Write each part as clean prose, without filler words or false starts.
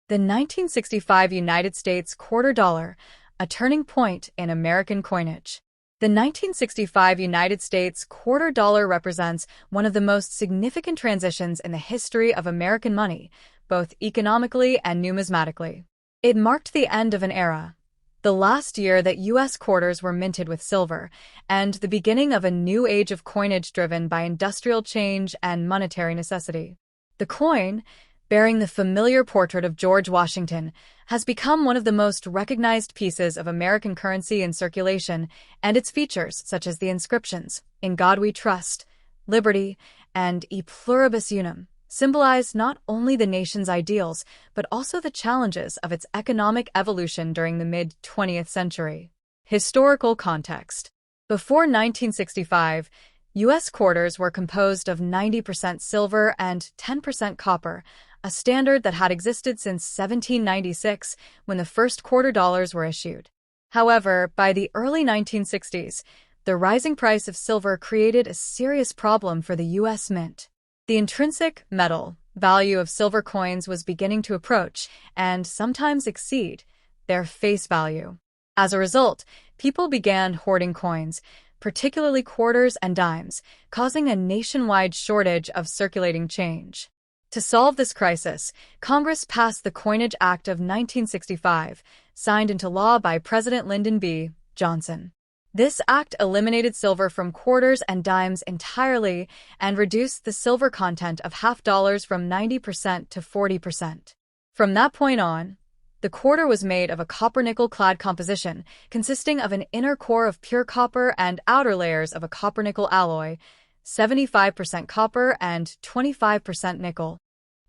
The 1965 United States quarter dollar, a turning point in American coinage. The 1965 United States quarter dollar represents one of the most significant transitions in the history of American money, both economically and numismatically. It marked the end of an era, the last year that U.S. quarters were minted with silver, and the beginning of a new age of coinage driven by industrial change and monetary necessity. The coin, bearing the familiar portrait of George Washington, has become one of the most recognized pieces of American currency in circulation, and its features, such as the inscriptions, "In God We Trust," "Liberty," and "E Pluribus Unum," symbolize not only the nation's ideals, but also the challenges of its economic evolution during the mid-20th century. Historical context. Before 1965, U.S. quarters were composed of 90% silver and 10% copper, a standard that had existed since 1796 when the first quarter dollars were issued. However, by the early 1960s, the rising price of silver created a serious problem for the U.S. Mint. The intrinsic metal value of silver coins was beginning to approach, and sometimes exceed, their face value. As a result, people began hoarding coins, particularly quarters and dimes, causing a nationwide shortage of circulating change. To solve this crisis, Congress passed the Coinage Act of 1965, signed into law by President Lyndon B. Johnson. This act eliminated silver from quarters and dimes entirely and reduced the silver content of half dollars from 90% to 40%. From that point on, the quarter was made of a copper-nickel-clad composition, consisting of an inner core of pure copper and outer layers of a copper-nickel alloy, 75% copper and 25% nickel.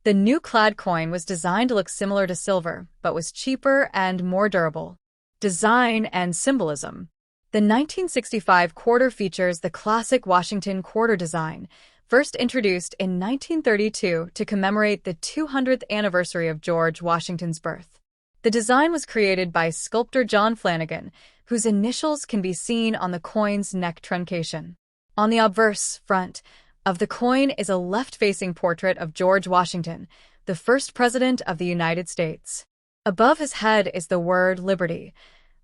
The new clad coin was designed to look similar to silver, but was cheaper and more durable. Design and symbolism. The 1965 quarter features the classic Washington quarter design, first introduced in 1932 to commemorate the 200th anniversary of George Washington's birth. The design was created by sculptor John Flanagan, whose initials can be seen on the coin's neck truncation. On the obverse front of the coin is a left-facing portrait of George Washington, the first president of the United States. Above his head is the word liberty,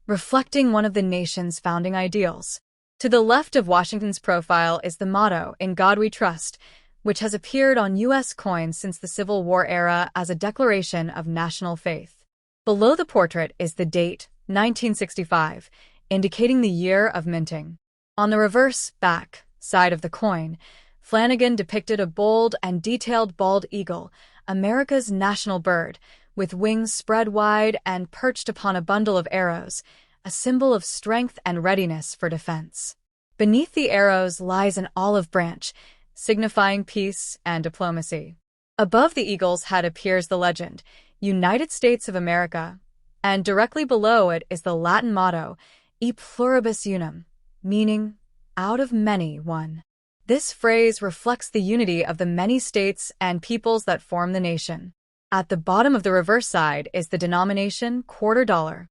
reflecting one of the nation's founding ideals. To the left of Washington's profile is the motto, "In God We Trust," which has appeared on U.S. coins since the Civil War era as a declaration of national faith. Below the portrait is the date, 1965, indicating the year of minting. On the reverse back side of the coin, Flanagan depicted a bold and detailed bald eagle, America's national bird, with wings spread wide and perched upon a bundle of arrows, a symbol of strength and readiness for defense. Beneath the arrows lies an olive branch, signifying peace and diplomacy. Above the eagle's head appears the legend, "United States of America," and directly below it is the Latin motto, "E Pluribus Unum," meaning, "out of many, one." This phrase reflects the unity of the many states and peoples that form the nation. At the bottom of the reverse side is the denomination quarter dollar.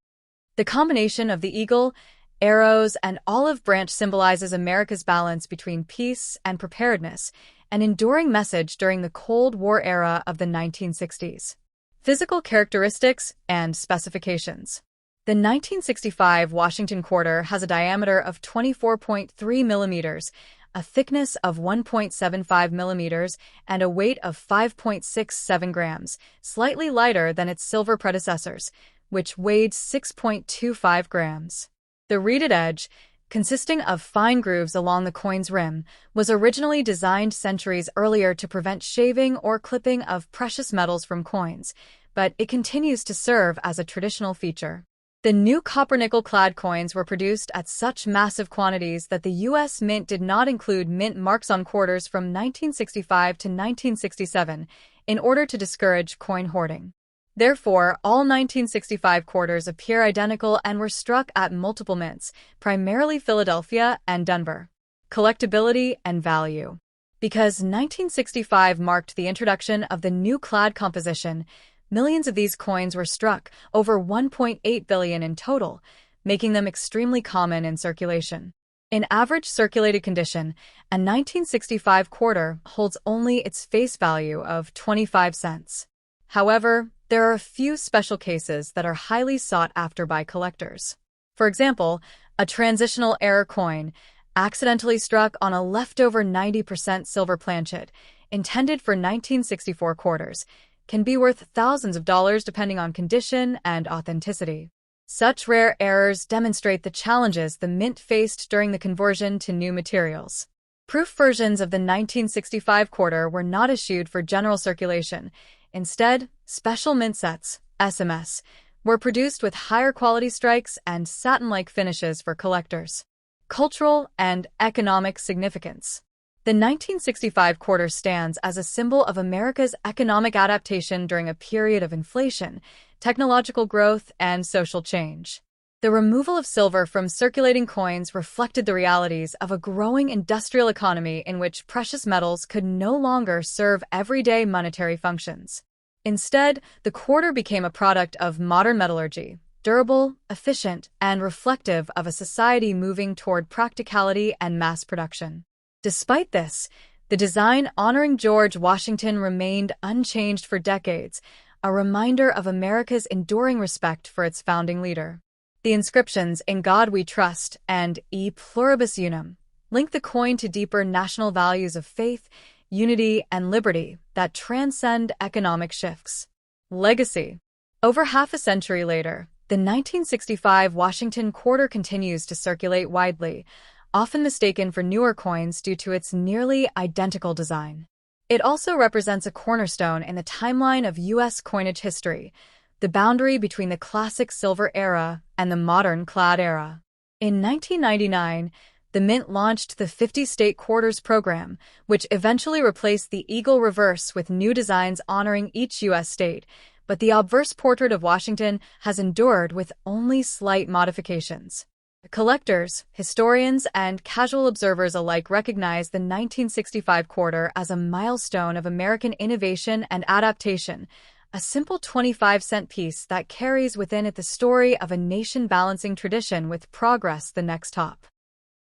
The combination of the eagle, arrows, and olive branch symbolizes America's balance between peace and preparedness, an enduring message during the Cold War era of the 1960s. Physical characteristics and specifications. The 1965 Washington quarter has a diameter of 24.3 millimeters, a thickness of 1.75 millimeters, and a weight of 5.67 grams, slightly lighter than its silver predecessors, which weighed 6.25 grams. The reeded edge, consisting of fine grooves along the coin's rim, was originally designed centuries earlier to prevent shaving or clipping of precious metals from coins, but it continues to serve as a traditional feature. The new copper-nickel-clad coins were produced at such massive quantities that the U.S. Mint did not include mint marks on quarters from 1965 to 1967 in order to discourage coin hoarding. Therefore, all 1965 quarters appear identical and were struck at multiple mints, primarily Philadelphia and Denver. Collectability and value. Because 1965 marked the introduction of the new clad composition, millions of these coins were struck, over 1.8 billion in total, making them extremely common in circulation. In average circulated condition, a 1965 quarter holds only its face value of 25 cents. However, there are a few special cases that are highly sought after by collectors. For example, a transitional error coin accidentally struck on a leftover 90% silver planchet intended for 1964 quarters can be worth thousands of dollars depending on condition and authenticity. Such rare errors demonstrate the challenges the mint faced during the conversion to new materials. Proof versions of the 1965 quarter were not issued for general circulation. Instead, special mint sets, SMS, were produced with higher quality strikes and satin-like finishes for collectors. Cultural and economic significance. The 1965 quarter stands as a symbol of America's economic adaptation during a period of inflation, technological growth, and social change. The removal of silver from circulating coins reflected the realities of a growing industrial economy in which precious metals could no longer serve everyday monetary functions. Instead, the quarter became a product of modern metallurgy, durable, efficient, and reflective of a society moving toward practicality and mass production. Despite this, the design honoring George Washington remained unchanged for decades, a reminder of America's enduring respect for its founding leader. The inscriptions "In God We Trust" and "E Pluribus Unum" link the coin to deeper national values of faith, unity, and liberty that transcend economic shifts. Legacy. Over half a century later, the 1965 Washington quarter continues to circulate widely, often mistaken for newer coins due to its nearly identical design. It also represents a cornerstone in the timeline of U.S. coinage history, the boundary between the classic silver era and the modern clad era. In 1999, the Mint launched the 50-state quarters program, which eventually replaced the eagle reverse with new designs honoring each U.S. state, but the obverse portrait of Washington has endured with only slight modifications. Collectors, historians, and casual observers alike recognize the 1965 quarter as a milestone of American innovation and adaptation, a simple 25-cent piece that carries within it the story of a nation balancing tradition with progress the next hop.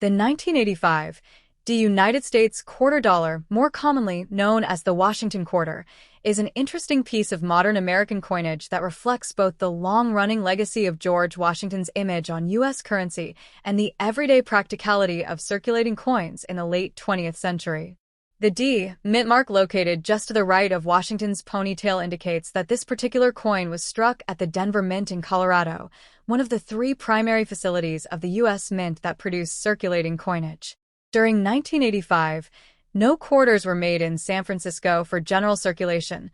The 1985 United States quarter dollar, more commonly known as the Washington quarter, is an interesting piece of modern American coinage that reflects both the long-running legacy of George Washington's image on U.S. currency and the everyday practicality of circulating coins in the late 20th century. The D mint mark located just to the right of Washington's ponytail indicates that this particular coin was struck at the Denver Mint in Colorado, one of the three primary facilities of the U.S. Mint that produce circulating coinage. During 1985, no quarters were made in San Francisco for general circulation.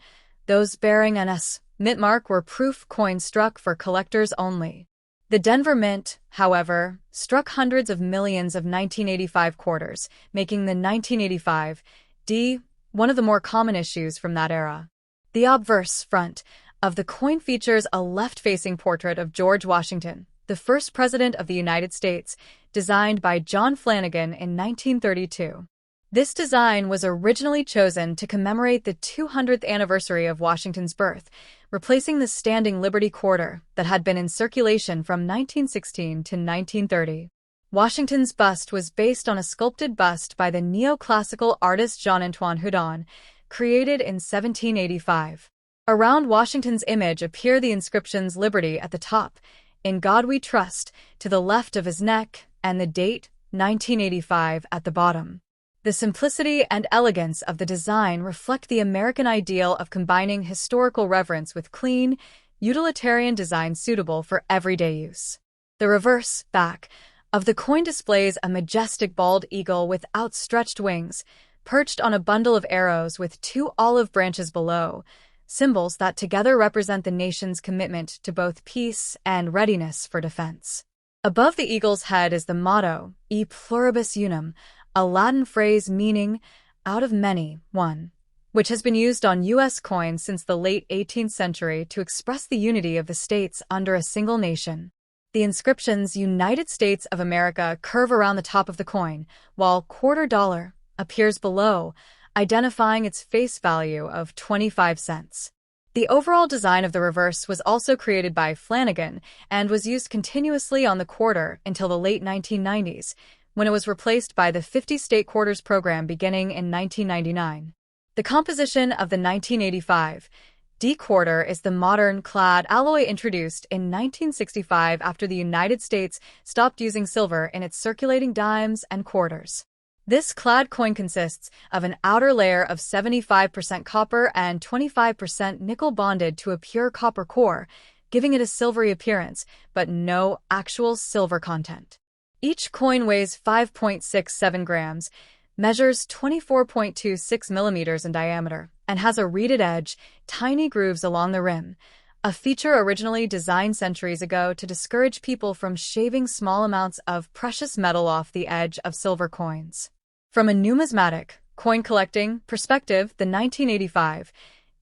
Those bearing an S mint mark were proof coins struck for collectors only. The Denver Mint, however, struck hundreds of millions of 1985 quarters, making the 1985 D one of the more common issues from that era. The obverse front of the coin features a left-facing portrait of George Washington, the first president of the United States, designed by John Flanagan in 1932. This design was originally chosen to commemorate the 200th anniversary of Washington's birth, replacing the standing Liberty quarter that had been in circulation from 1916 to 1930. Washington's bust was based on a sculpted bust by the neoclassical artist Jean-Antoine Houdon, created in 1785. Around Washington's image appear the inscriptions "Liberty" at the top, "In God We Trust" to the left of his neck, and the date, 1985, at the bottom. The simplicity and elegance of the design reflect the American ideal of combining historical reverence with clean, utilitarian design suitable for everyday use. The reverse back of the coin displays a majestic bald eagle with outstretched wings, perched on a bundle of arrows with two olive branches below, symbols that together represent the nation's commitment to both peace and readiness for defense. Above the eagle's head is the motto, "E Pluribus Unum," a Latin phrase meaning "out of many, one," which has been used on U.S. coins since the late 18th century to express the unity of the states under a single nation. The inscriptions "United States of America" curve around the top of the coin, while "quarter dollar" appears below, identifying its face value of 25 cents. The overall design of the reverse was also created by Flanagan and was used continuously on the quarter until the late 1990s, when it was replaced by the 50-state quarters program beginning in 1999. The composition of the 1985 D quarter is the modern clad alloy introduced in 1965 after the United States stopped using silver in its circulating dimes and quarters. This clad coin consists of an outer layer of 75% copper and 25% nickel bonded to a pure copper core, giving it a silvery appearance, but no actual silver content. Each coin weighs 5.67 grams, measures 24.26 millimeters in diameter, and has a reeded edge, tiny grooves along the rim, a feature originally designed centuries ago to discourage people from shaving small amounts of precious metal off the edge of silver coins. From a numismatic, coin collecting perspective, the 1985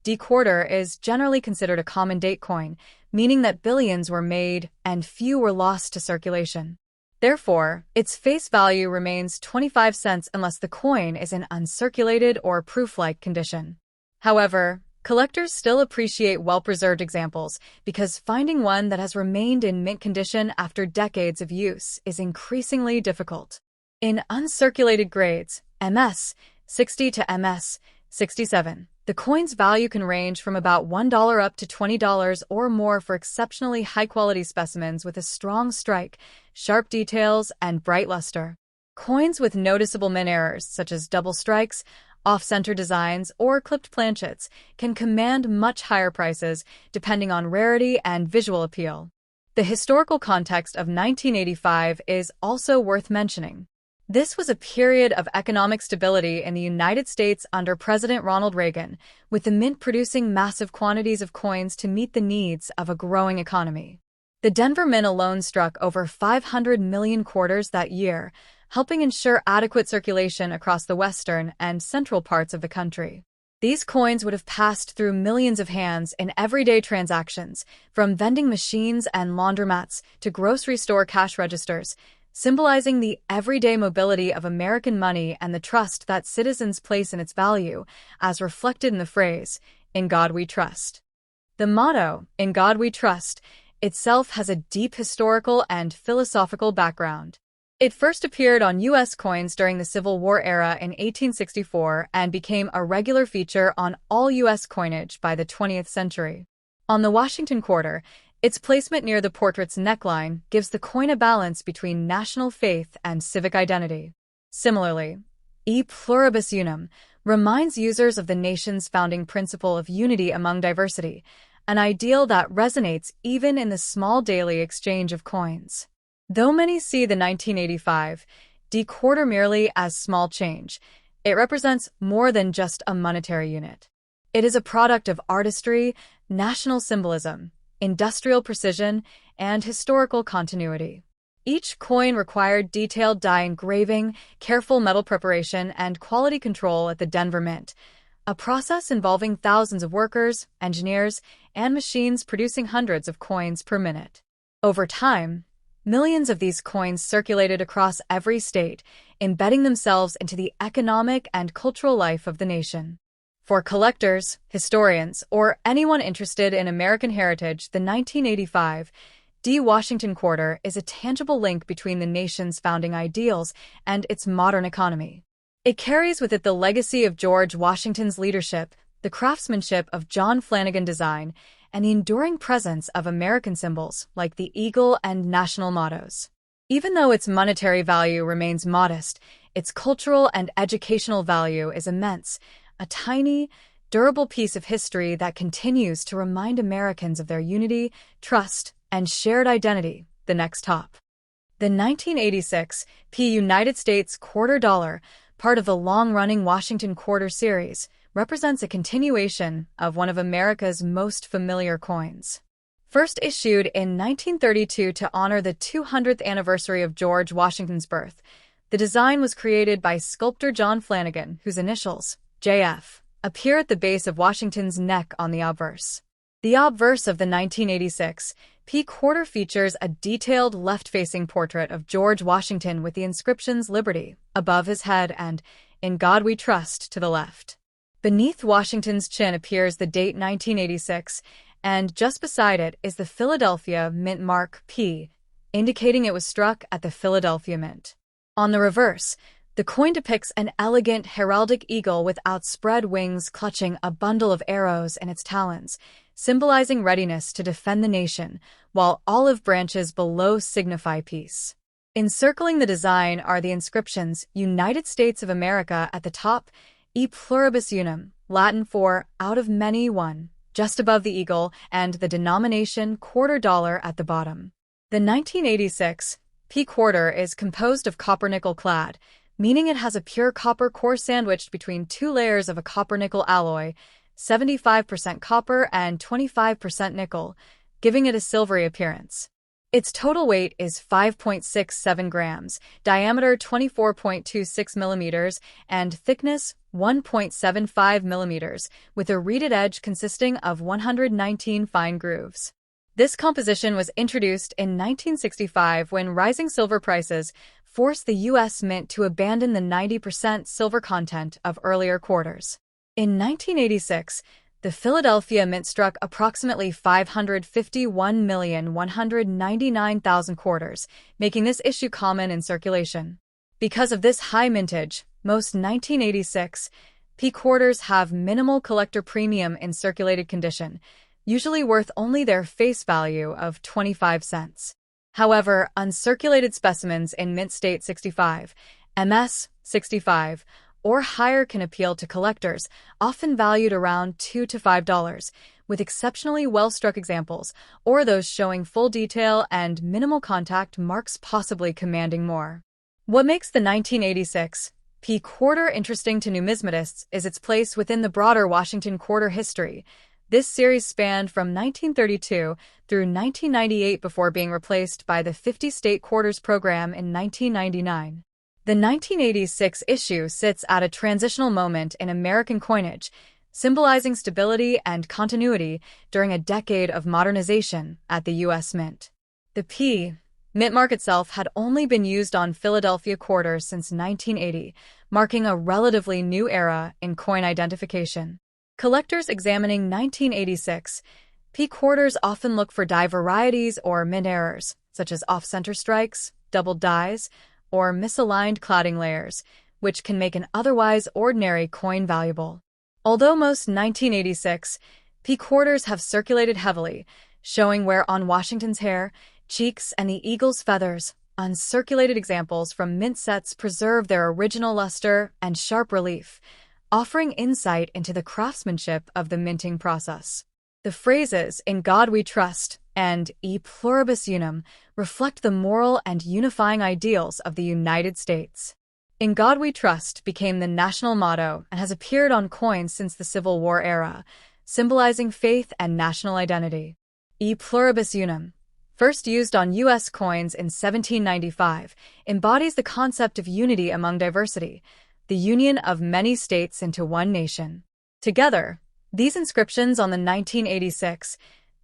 D quarter is generally considered a common date coin, meaning that billions were made and few were lost to circulation. Therefore, its face value remains 25 cents unless the coin is in uncirculated or proof-like condition. However, collectors still appreciate well-preserved examples because finding one that has remained in mint condition after decades of use is increasingly difficult. In uncirculated grades, MS 60 to MS 67, the coin's value can range from about $1 up to $20 or more for exceptionally high-quality specimens with a strong strike, sharp details, and bright luster. Coins with noticeable mint errors, such as double strikes, off-center designs, or clipped planchets, can command much higher prices depending on rarity and visual appeal. The historical context of 1985 is also worth mentioning. This was a period of economic stability in the United States under President Ronald Reagan, with the mint producing massive quantities of coins to meet the needs of a growing economy. The Denver Mint alone struck over 500 million quarters that year, helping ensure adequate circulation across the western and central parts of the country. These coins would have passed through millions of hands in everyday transactions, from vending machines and laundromats to grocery store cash registers, symbolizing the everyday mobility of American money and the trust that citizens place in its value, as reflected in the phrase, "In God We Trust." The motto, "In God We Trust," itself has a deep historical and philosophical background. It first appeared on U.S. coins during the Civil War era in 1864 and became a regular feature on all U.S. coinage by the 20th century. On the Washington quarter, its placement near the portrait's neckline gives the coin a balance between national faith and civic identity. Similarly, E pluribus unum reminds users of the nation's founding principle of unity among diversity, an ideal that resonates even in the small daily exchange of coins. Though many see the 1985 D quarter merely as small change, it represents more than just a monetary unit. It is a product of artistry, national symbolism, industrial precision, and historical continuity. Each coin required detailed die engraving, careful metal preparation, and quality control at the Denver Mint, a process involving thousands of workers, engineers, and machines producing hundreds of coins per minute. Over time, millions of these coins circulated across every state, embedding themselves into the economic and cultural life of the nation. For collectors, historians, or anyone interested in American heritage, the 1985 D Washington quarter is a tangible link between the nation's founding ideals and its modern economy. It carries with it the legacy of George Washington's leadership, the craftsmanship of John Flanagan design, and the enduring presence of American symbols like the eagle and national mottos. Even though its monetary value remains modest, its cultural and educational value is immense, a tiny, durable piece of history that continues to remind Americans of their unity, trust, and shared identity. The next top. The 1986 United States quarter dollar, part of the long-running Washington quarter series, represents a continuation of one of America's most familiar coins. First issued in 1932 to honor the 200th anniversary of George Washington's birth, the design was created by sculptor John Flanagan, whose initials, JF, appear at the base of Washington's neck on the obverse. The obverse of the 1986 quarter features a detailed left-facing portrait of George Washington with the inscriptions Liberty above his head and In God We Trust to the left. Beneath Washington's chin appears the date 1986, and just beside it is the Philadelphia Mint mark P, indicating it was struck at the Philadelphia Mint. On the reverse, The coin depicts an elegant heraldic eagle with outspread wings clutching a bundle of arrows in its talons, symbolizing readiness to defend the nation, while olive branches below signify peace. Encircling the design are the inscriptions United States of America at the top, E pluribus unum, Latin for out of many one, just above the eagle, and the denomination quarter dollar at the bottom. The 1986 P quarter is composed of copper-nickel clad, meaning it has a pure copper core sandwiched between two layers of a copper-nickel alloy, 75% copper and 25% nickel, giving it a silvery appearance. Its total weight is 5.67 grams, diameter 24.26 millimeters, and thickness 1.75 millimeters, with a reeded edge consisting of 119 fine grooves. This composition was introduced in 1965 when rising silver prices forced the U.S. Mint to abandon the 90% silver content of earlier quarters. In 1986, the Philadelphia Mint struck approximately 551,199,000 quarters, making this issue common in circulation. Because of this high mintage, most 1986 P quarters have minimal collector premium in circulated condition, usually worth only their face value of 25 cents. However, uncirculated specimens in Mint State 65, MS 65, or higher can appeal to collectors, often valued around $2 to $5, with exceptionally well-struck examples, or those showing full detail and minimal contact marks possibly commanding more. What makes the 1986 P quarter interesting to numismatists is its place within the broader Washington quarter history. This series spanned from 1932 through 1998 before being replaced by the 50-state quarters program in 1999. The 1986 issue sits at a transitional moment in American coinage, symbolizing stability and continuity during a decade of modernization at the U.S. Mint. The P Mint mark itself had only been used on Philadelphia quarters since 1980, marking a relatively new era in coin identification. Collectors examining 1986 P quarters often look for die varieties or mint errors, such as off-center strikes, doubled dies, or misaligned cladding layers, which can make an otherwise ordinary coin valuable. Although most 1986 P quarters have circulated heavily, showing wear on Washington's hair, cheeks, and the eagle's feathers, uncirculated examples from mint sets preserve their original luster and sharp relief, offering insight into the craftsmanship of the minting process. The phrases "In God We Trust" and "E pluribus unum" reflect the moral and unifying ideals of the United States. "In God We Trust" became the national motto and has appeared on coins since the Civil War era, symbolizing faith and national identity. "E pluribus unum," first used on U.S. coins in 1795, embodies the concept of unity among diversity, the union of many states into one nation. Together, these inscriptions on the 1986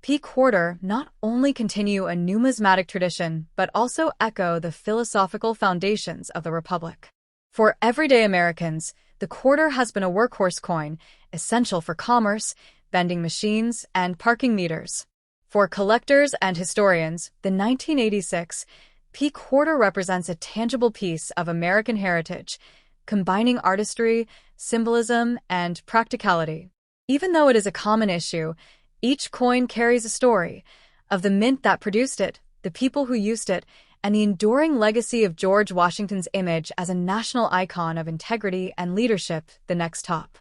P quarter not only continue a numismatic tradition but also echo the philosophical foundations of the Republic. For everyday Americans, the quarter has been a workhorse coin, essential for commerce, vending machines, and parking meters. For collectors and historians, the 1986 P quarter represents a tangible piece of American heritage, combining artistry, symbolism, and practicality. Even though it is a common issue, each coin carries a story of the mint that produced it, the people who used it, and the enduring legacy of George Washington's image as a national icon of integrity and leadership. The next top.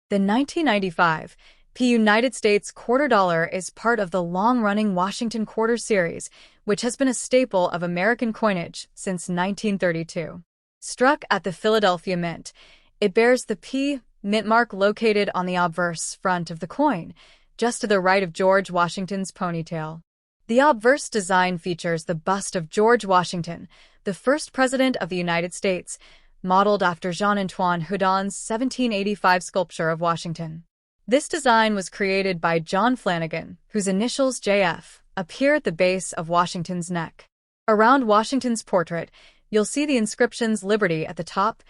The 1995 P United States quarter dollar is part of the long-running Washington quarter series, which has been a staple of American coinage since 1932. Struck at the Philadelphia Mint, it bears the P Mint mark located on the obverse front of the coin, just to the right of George Washington's ponytail. The obverse design features the bust of George Washington, the first president of the United States, modeled after Jean-Antoine Houdon's 1785 sculpture of Washington. This design was created by John Flanagan, whose initials JF appear at the base of Washington's neck. Around Washington's portrait, you'll see the inscriptions Liberty at the top,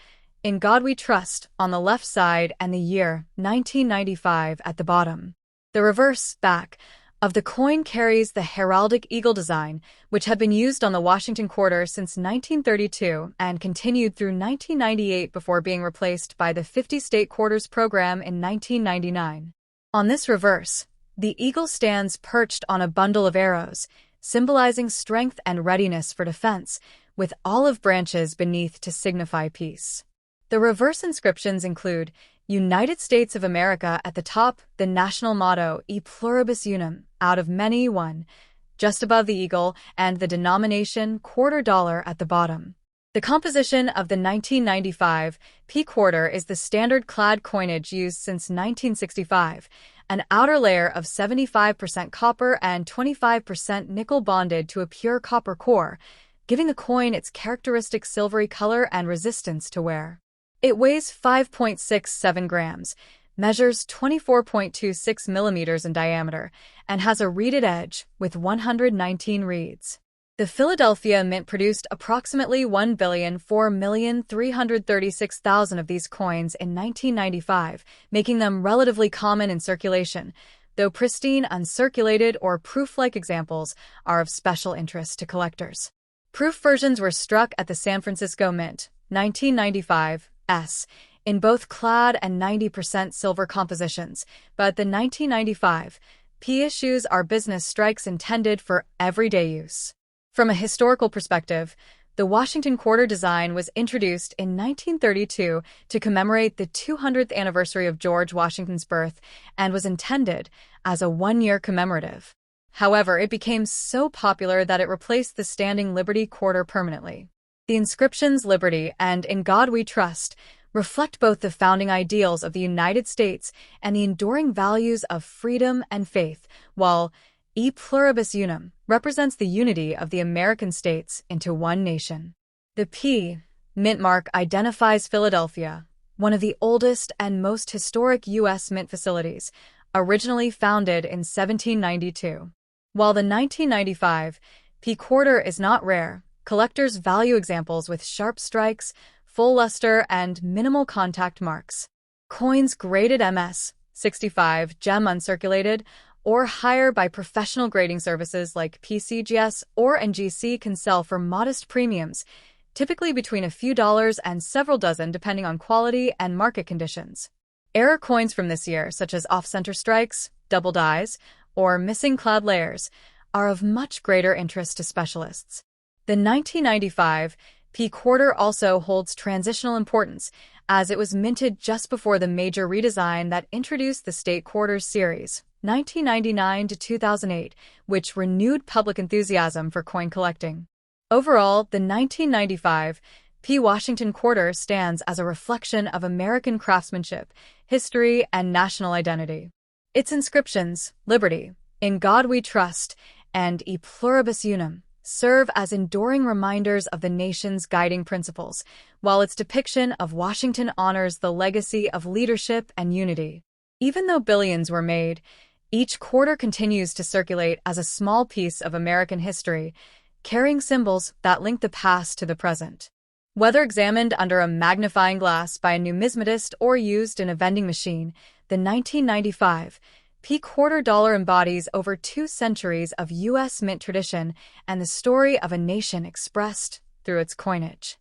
In God We Trust on the left side, and the year 1995 at the bottom. The reverse back of the coin carries the heraldic eagle design, which had been used on the Washington quarter since 1932 and continued through 1998 before being replaced by the 50-state quarters program in 1999. On this reverse, the eagle stands perched on a bundle of arrows, symbolizing strength and readiness for defense, with olive branches beneath to signify peace. The reverse inscriptions include United States of America at the top, the national motto E pluribus unum, out of many one, just above the eagle, and the denomination quarter dollar at the bottom. The composition of the 1995 P quarter is the standard clad coinage used since 1965, an outer layer of 75% copper and 25% nickel bonded to a pure copper core, giving the coin its characteristic silvery color and resistance to wear. It weighs 5.67 grams, measures 24.26 millimeters in diameter, and has a reeded edge with 119 reeds. The Philadelphia Mint produced approximately 1,004,336,000 of these coins in 1995, making them relatively common in circulation, though pristine, uncirculated, or proof-like examples are of special interest to collectors. Proof versions were struck at the San Francisco Mint, 1995, in both clad and 90% silver compositions, but the 1995 P issues are business strikes intended for everyday use. From a historical perspective, the Washington quarter design was introduced in 1932 to commemorate the 200th anniversary of George Washington's birth and was intended as a one-year commemorative. However, it became so popular that it replaced the standing Liberty quarter permanently. The inscriptions Liberty and In God We Trust reflect both the founding ideals of the United States and the enduring values of freedom and faith, while E pluribus unum represents the unity of the American states into one nation. The P mint mark identifies Philadelphia, one of the oldest and most historic U.S. mint facilities, originally founded in 1792. While the 1995 P quarter is not rare, collectors value examples with sharp strikes, full luster, and minimal contact marks. Coins graded MS-65 gem uncirculated or higher by professional grading services like PCGS or NGC can sell for modest premiums, typically between a few dollars and several dozen depending on quality and market conditions. Error coins from this year, such as off-center strikes, double dies, or missing clad layers, are of much greater interest to specialists. The 1995 P quarter also holds transitional importance, as it was minted just before the major redesign that introduced the State Quarters series, 1999 to 2008, which renewed public enthusiasm for coin collecting. Overall, the 1995 P Washington quarter stands as a reflection of American craftsmanship, history, and national identity. Its inscriptions, Liberty, In God We Trust, and E pluribus unum, serve as enduring reminders of the nation's guiding principles, while its depiction of Washington honors the legacy of leadership and unity. Even though billions were made, each quarter continues to circulate as a small piece of American history, carrying symbols that link the past to the present. Whether examined under a magnifying glass by a numismatist or used in a vending machine, the 1995 P quarter dollar embodies over 2 centuries of U.S. mint tradition and the story of a nation expressed through its coinage.